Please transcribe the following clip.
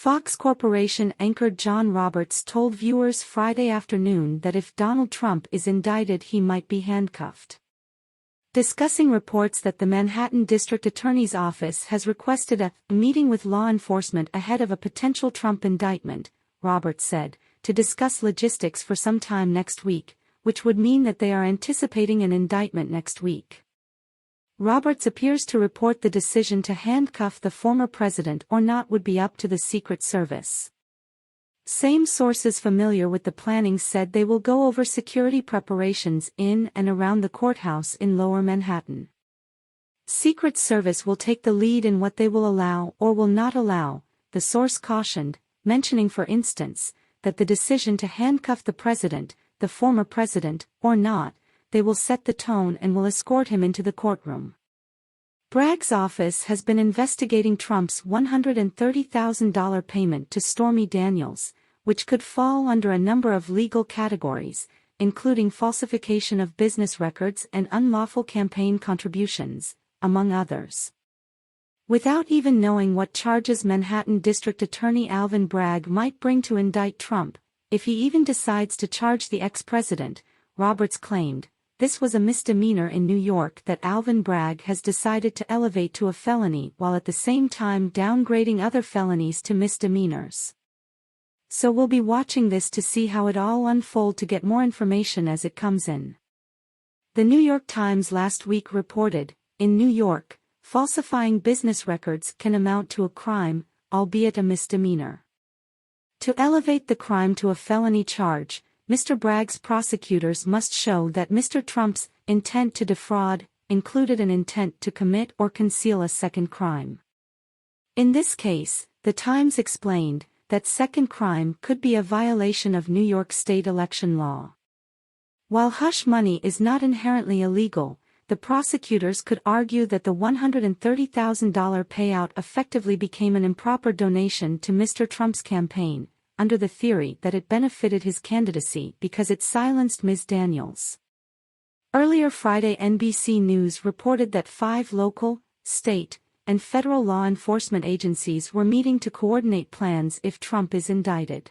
Fox Corporation anchor John Roberts told viewers Friday afternoon that if Donald Trump is indicted he might be handcuffed. Discussing reports that the Manhattan District Attorney's Office has requested a meeting with law enforcement ahead of a potential Trump indictment, Roberts said, to discuss logistics for some time next week, which would mean that they are anticipating an indictment next week. Roberts appears to report the decision to handcuff the former president or not would be up to the Secret Service. Same sources familiar with the planning said they will go over security preparations in and around the courthouse in Lower Manhattan. Secret Service will take the lead in what they will allow or will not allow, the source cautioned, mentioning for instance, that the decision to handcuff the president, the former president, or not, they will set the tone and will escort him into the courtroom. Bragg's office has been investigating Trump's $130,000 payment to Stormy Daniels, which could fall under a number of legal categories, including falsification of business records and unlawful campaign contributions, among others. Without even knowing what charges Manhattan District Attorney Alvin Bragg might bring to indict Trump, if he even decides to charge the ex-president, Roberts claimed, this was a misdemeanor in New York that Alvin Bragg has decided to elevate to a felony while at the same time downgrading other felonies to misdemeanors. So we'll be watching this to see how it all unfolds to get more information as it comes in. The New York Times last week reported, in New York, falsifying business records can amount to a crime, albeit a misdemeanor. To elevate the crime to a felony charge, Mr. Bragg's prosecutors must show that Mr. Trump's intent to defraud included an intent to commit or conceal a second crime. In this case, the Times explained, that second crime could be a violation of New York state election law. While hush money is not inherently illegal, the prosecutors could argue that the $130,000 payout effectively became an improper donation to Mr. Trump's campaign, under the theory that it benefited his candidacy because it silenced Ms. Daniels. Earlier Friday NBC News reported that 5 local, state, and federal law enforcement agencies were meeting to coordinate plans if Trump is indicted.